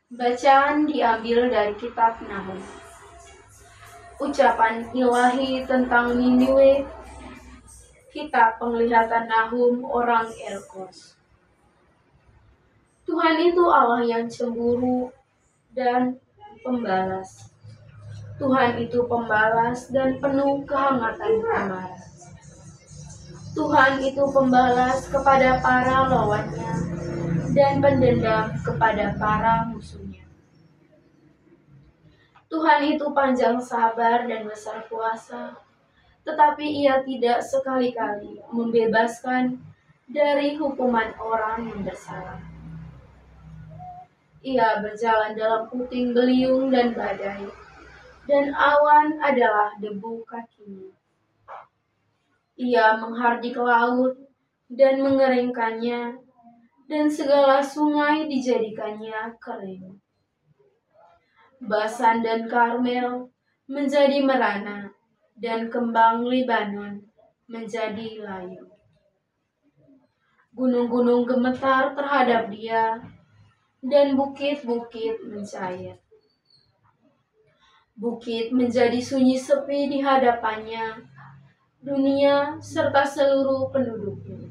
Bacaan diambil dari kitab Nahum. Ucapan ilahi tentang Niniwe, kitab penglihatan Nahum orang Elkos. Tuhan itu Allah yang cemburu dan pembalas. Tuhan itu pembalas dan penuh kehangatan amarah. Tuhan itu pembalas kepada para lawannya dan pendendam kepada para musuhnya. Tuhan itu panjang sabar dan besar kuasa, tetapi Ia tidak sekali-kali membebaskan dari hukuman orang yang bersalah. Ia berjalan dalam puting beliung dan badai, dan awan adalah debu kakinya. Ia menghardik laut dan mengeringkannya, dan segala sungai dijadikannya kering. Basan dan Karmel menjadi merana, dan kembang Libanon menjadi layu. Gunung-gunung gemetar terhadap Dia, dan bukit-bukit mencair. Bukit menjadi sunyi sepi di hadapannya, dunia serta seluruh penduduknya.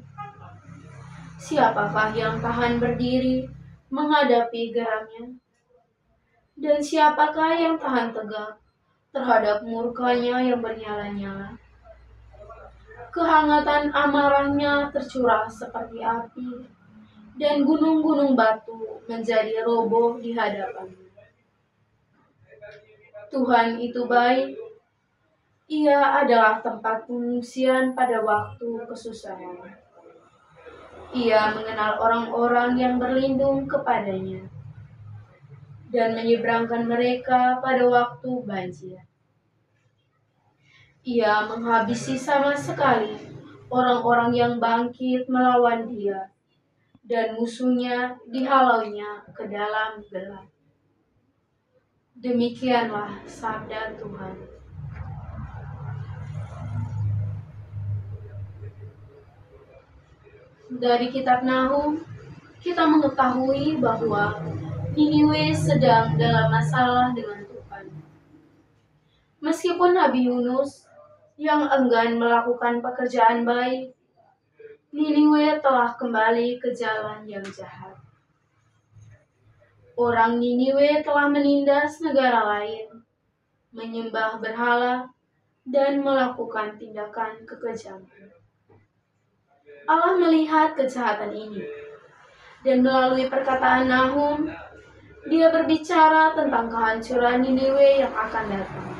Siapakah yang tahan berdiri menghadapi geramnya? Dan siapakah yang tahan tegak terhadap murkanya yang bernyala-nyala? Kehangatan amarahnya tercurah seperti api, dan gunung-gunung batu menjadi roboh di hadapannya. Tuhan itu baik. Ia adalah tempat pengungsian pada waktu kesusahan. Ia mengenal orang-orang yang berlindung kepadanya dan menyeberangkan mereka pada waktu banjir. Ia menghabisi sama sekali orang-orang yang bangkit melawan Dia, dan musuhnya dihalaunya ke dalam gelap. Demikianlah sabda Tuhan. Dari kitab Nahum, kita mengetahui bahwa Niniwe sedang dalam masalah dengan Tuhan. Meskipun Nabi Yunus yang enggan melakukan pekerjaan baik, Niniwe telah kembali ke jalan yang jahat. Orang Niniwe telah menindas negara lain, menyembah berhala, dan melakukan tindakan kekejaman. Allah melihat kejahatan ini, dan melalui perkataan Nahum, Dia berbicara tentang kehancuran Niniwe yang akan datang,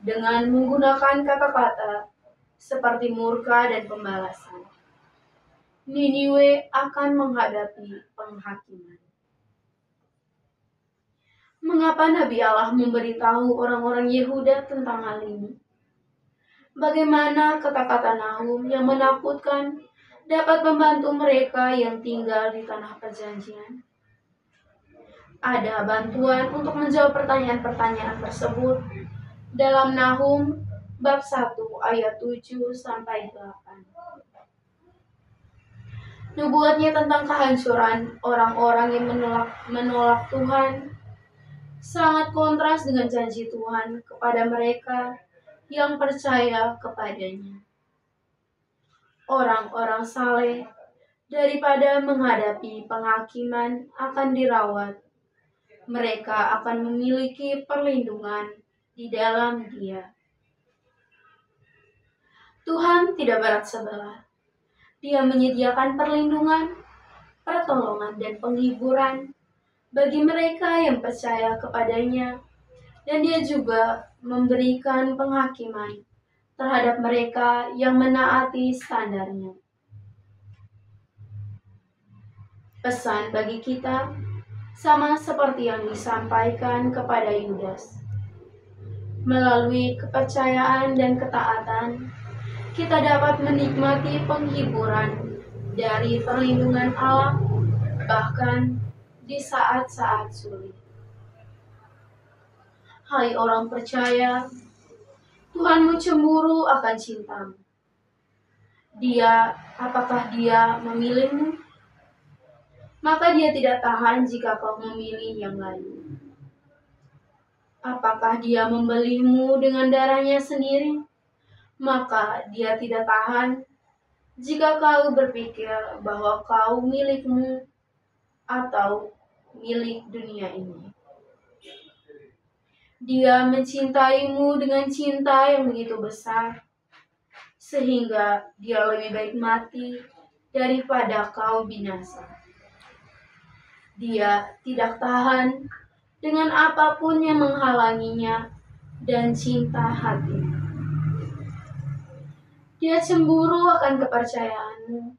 dengan menggunakan kata-kata seperti murka dan pembalasan. Niniwe akan menghadapi penghakiman. Mengapa Nabi Allah memberitahu orang-orang Yehuda tentang hal ini? Bagaimana kata-kata Nahum yang menakutkan dapat membantu mereka yang tinggal di tanah perjanjian? Ada bantuan untuk menjawab pertanyaan-pertanyaan tersebut dalam Nahum bab 1 ayat 7-8. Nubuatnya tentang kehancuran orang-orang yang menolak Tuhan sangat kontras dengan janji Tuhan kepada mereka yang percaya kepadanya. Orang-orang saleh daripada menghadapi penghakiman akan dirawat. Mereka akan memiliki perlindungan di dalam Dia. Tuhan tidak berat sebelah. Dia menyediakan perlindungan, pertolongan, dan penghiburan bagi mereka yang percaya kepadanya, dan Dia juga memberikan penghakiman terhadap mereka yang menaati standarnya. Pesan bagi kita sama seperti yang disampaikan kepada Yudas. Melalui kepercayaan dan ketaatan, kita dapat menikmati penghiburan dari perlindungan Allah, bahkan di saat-saat sulit. Hai orang percaya, Tuhanmu cemburu akan cintamu. Apakah Dia memilihmu? maka dia tidak tahan jika kau memilih yang lain. Apakah dia membelimu dengan darahnya sendiri? Maka dia tidak tahan jika kau berpikir bahwa kau milikmu atau milik dunia ini. Dia mencintaimu dengan cinta yang begitu besar, sehingga dia lebih baik mati daripada kau binasa. Dia tidak tahan dengan apapun yang menghalanginya dan cinta hati. Dia cemburu akan kepercayaanmu.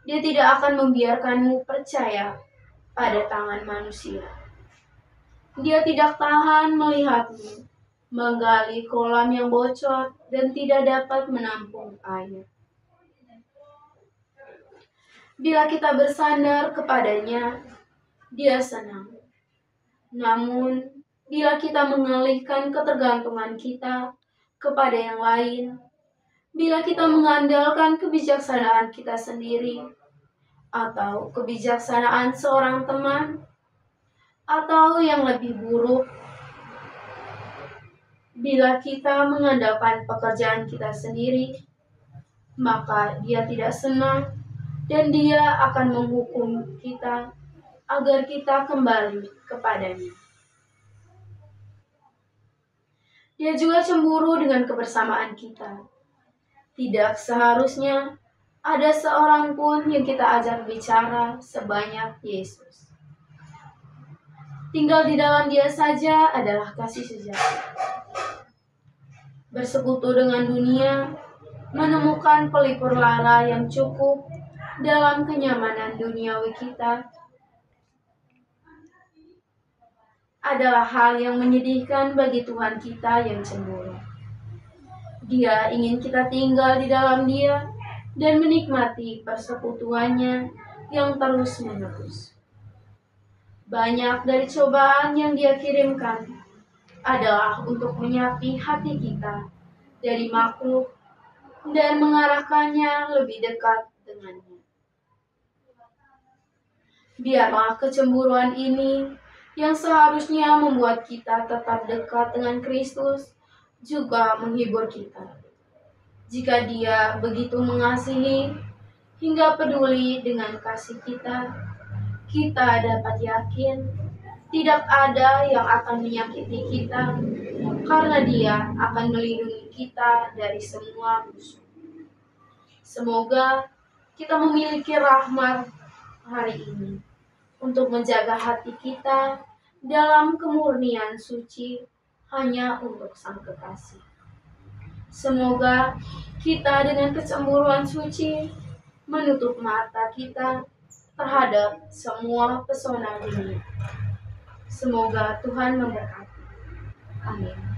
Dia tidak akan membiarkanmu percaya pada tangan manusia. Dia tidak tahan melihatmu menggali kolam yang bocor dan tidak dapat menampung air. Bila kita bersandar kepadanya, dia senang. Namun, bila kita mengalihkan ketergantungan kita kepada yang lain, bila kita mengandalkan kebijaksanaan kita sendiri, atau kebijaksanaan seorang teman, atau yang lebih buruk, bila kita mengandalkan pekerjaan kita sendiri, maka dia tidak senang dan dia akan menghukum kita agar kita kembali kepadanya. Dia juga cemburu dengan kebersamaan kita. Tidak seharusnya ada seorang pun yang kita ajak bicara sebanyak Yesus. Tinggal di dalam Dia saja adalah kasih sejati. Bersekutu dengan dunia, menemukan pelipur lara yang cukup dalam kenyamanan duniawi kita adalah hal yang menyedihkan bagi Tuhan kita yang cemburu. Dia ingin kita tinggal di dalam Dia dan menikmati persekutuannya yang terus-menerus. Banyak dari cobaan yang Dia kirimkan adalah untuk menyapi hati kita dari makhluk dan mengarahkannya lebih dekat dengannya. Biarlah kecemburuan ini yang seharusnya membuat kita tetap dekat dengan Kristus juga menghibur kita. Jika Dia begitu mengasihi hingga peduli dengan kasih kita, kita dapat yakin tidak ada yang akan menyakiti kita karena Dia akan melindungi kita dari semua musuh. Semoga kita memiliki rahmat hari ini untuk menjaga hati kita dalam kemurnian suci hanya untuk Sang Kekasih. Semoga kita dengan kecemburuan suci menutup mata kita terhadap semua pesona dunia. Semoga Tuhan memberkati. Amin.